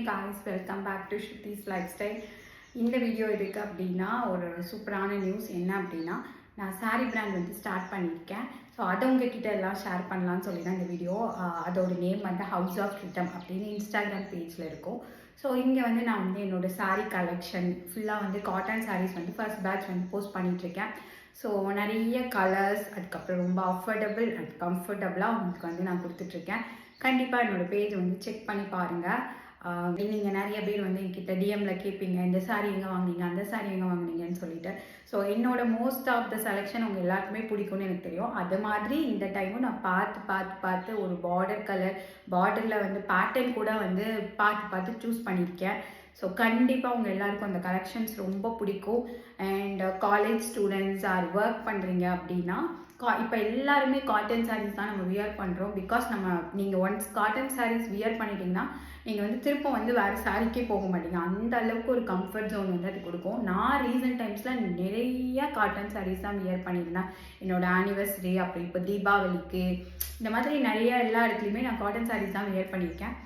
guys, welcome back to Shrutis Lifestyle. இந்த video எதுக்கு அப்படின்னா ஒரு சூப்பரான நியூஸ் என்ன அப்படின்னா நான் சாரி பிராண்ட் வந்து ஸ்டார்ட் பண்ணியிருக்கேன். ஸோ அதை உங்ககிட்ட எல்லாம் ஷேர் பண்ணலான்னு சொல்லி தான் இந்த வீடியோ. அதோட நேம் வந்து ஹவுஸ் ஆஃப் ஃப்ரீடம் அப்படின்னு இன்ஸ்டாகிராம் பேஜில் இருக்கும். ஸோ இங்கே வந்து நான் வந்து என்னோடய சாரீ கலெக்ஷன் ஃபுல்லாக வந்து காட்டன் சாரீஸ் வந்து ஃபர்ஸ்ட் பேட்ச் வந்து போஸ்ட் பண்ணிகிட்ருக்கேன். ஸோ நிறைய கலர்ஸ், அதுக்கப்புறம் ரொம்ப அஃபோர்டபுள் அண்ட் கம்ஃபர்டபுளாக உங்களுக்கு வந்து நான் கொடுத்துட்ருக்கேன். கண்டிப்பாக என்னோடய பேஜ் வந்து செக் பண்ணி பாருங்கள். நீங்கள் நிறைய பேர் வந்து என்கிட்ட டிஎம்மில் கேட்பீங்க, இந்த சாரீ எங்கே வாங்கினீங்க, அந்த சாரீ எங்கே வாங்கினீங்கன்னு சொல்லிட்டு. ஸோ என்னோட மோஸ்ட் ஆஃப் த செலெக்ஷன் உங்கள் எல்லாருக்குமே பிடிக்கும்னு எனக்கு தெரியும். அது மாதிரி இந்த டைமும் நான் பார்த்து ஒரு பார்டர் கலர், பார்டரில் வந்து பேட்டர்ன் கூட வந்து பார்த்து சூஸ் பண்ணியிருக்கேன். ஸோ கண்டிப்பாக உங்கள் எல்லாருக்கும் அந்த கலெக்ஷன்ஸ் ரொம்ப பிடிக்கும். And college students are work பண்ணுறீங்க அப்படின்னா இப்போ எல்லாருமே காட்டன் சாரீஸ் தான் நம்ம வியர் பண்ணுறோம். பிகாஸ் நீங்கள் ஒன்ஸ் காட்டன் சாரீஸ் வியர் பண்ணிட்டீங்கன்னா நீங்கள் வந்து திருப்பம் வந்து வேறு சாரீக்கே போக மாட்டீங்க. அந்த அளவுக்கு ஒரு கம்ஃபர்ட் ஜோன் வந்து அது கொடுக்கும். நான் ரீசெண்ட் டைம்ஸில் நிறைய காட்டன் சாரீஸ் தான் வியர் பண்ணியிருந்தேன். என்னோடய ஆனிவர்சரி, அப்படி இப்போ தீபாவளிக்கு, இந்த மாதிரி நிறைய எல்லா இடத்துலையுமே நான் காட்டன் சாரீஸ் தான் வியர் பண்ணியிருக்கேன்.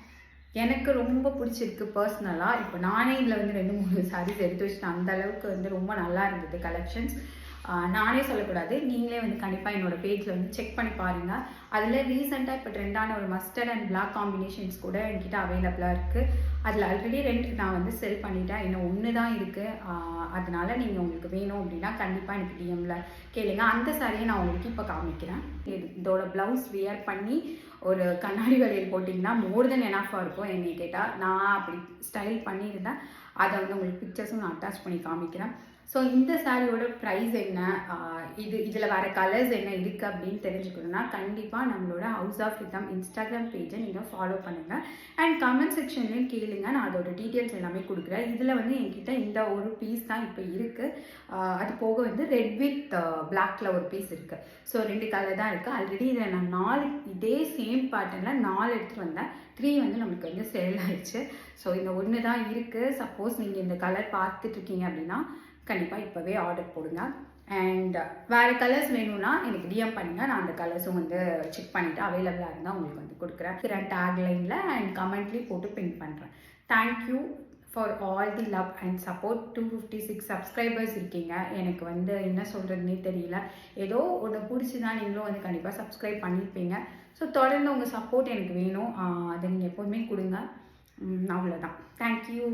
எனக்கு ரொம்ப பிடிச்சிருக்கு பர்சனலாக. இப்போ நானே இதில் வந்து 2-3 சாரீஸ் எடுத்து வச்சுட்டேன். அந்த அளவுக்கு வந்து ரொம்ப நல்லா இருந்தது கலெக்ஷன்ஸ். நானே சொல்லக்கூடாது, நீங்களே வந்து கண்டிப்பாக என்னோடய பேஜில் வந்து செக் பண்ணி பாருங்கள். அதில் ரீசெண்டாக இப்போ ட்ரெண்டான ஒரு மஸ்டர்ட் அண்ட் பிளாக் காம்பினேஷன்ஸ் கூட என்கிட்ட அவைலபிளாக இருக்குது. அதில் ஆல்ரெடி 2 நான் வந்து செல் பண்ணிட்டேன். இன்னும் 1 தான் இருக்குது. அதனால் நீங்கள் உங்களுக்கு வேணும் அப்படின்னா கண்டிப்பாக எனக்கு டிஎம்மில் கேளுங்க. அந்த சாரியை நான் உங்களுக்கு இப்போ காமிக்கிறேன். இதோட ப்ளவுஸ் வியர் பண்ணி ஒரு கண்ணாடி வளையல் போட்டிங்கன்னா மோர் தென் எனாஃபாக இருக்கும். என்னை கேட்டால் நான் அப்படி ஸ்டைல் பண்ணியிருந்தேன். அதை வந்து உங்களுக்கு பிக்சர்ஸும் நான் அட்டாச் பண்ணி காமிக்கிறேன். ஸோ இந்த சாரியோட ப்ரைஸ் என்ன, இதில் வர கலர்ஸ் என்ன இருக்குது அப்படின்னு தெரிஞ்சுக்கணுன்னா கண்டிப்பாக நம்மளோட ஹவுஸ் ஆஃப் ஃப்ரீடம் இன்ஸ்டாகிராம் பேஜை நீங்கள் ஃபாலோ பண்ணுங்கள். அண்ட் கமெண்ட் செக்ஷன்லேயும் கேளுங்க, நான் அதோட டீட்டெயில்ஸ் எல்லாமே கொடுக்குறேன். இதில் வந்து என்கிட்ட இந்த ஒரு பீஸ் தான் இப்போ இருக்குது. அது போக வந்து ரெட் வித் பிளாக்ல ஒரு பீஸ் இருக்குது. ஸோ 2 கலர் தான் இருக்குது. ஆல்ரெடி இதில் நான் 4 இதே சேம் பேட்டர்னில் 4 எடுத்துகிட்டு வந்தேன். 3 வந்து நம்மளுக்கு வந்து சேல் ஆயிடுச்சு. ஸோ இந்த 1 தான் இருக்குது. சப்போஸ் நீங்கள் இந்த கலர் பார்த்துட்ருக்கீங்க அப்படின்னா கண்டிப்பாக இப்போவே ஆர்டர் போடுங்க. அண்ட் வேறு கலர்ஸ் வேணும்னா எனக்கு டிஎம் பண்ணுங்கள். நான் அந்த கலர்ஸும் வந்து செக் பண்ணிவிட்டு அவைலபிளாக இருந்தால் உங்களுக்கு வந்து கொடுக்குறேன். டேக்லைனில் அண்ட் கமெண்ட்லேயும் போட்டு பின் பண்ணுறேன். Thank you for all the love and support. 256 subscribers இருக்கீங்க. எனக்கு வந்து என்ன சொல்கிறதுனே தெரியல. ஏதோ ஒன்று பிடிச்சி தான் நீங்களும் வந்து கண்டிப்பாக சப்ஸ்கிரைப் பண்ணியிருப்பீங்க. ஸோ தொடர்ந்து உங்கள் சப்போர்ட் எனக்கு வேணும். அதை நீங்கள் எப்போதுமே கொடுங்க. அவ்வளோதான். தேங்க்யூ.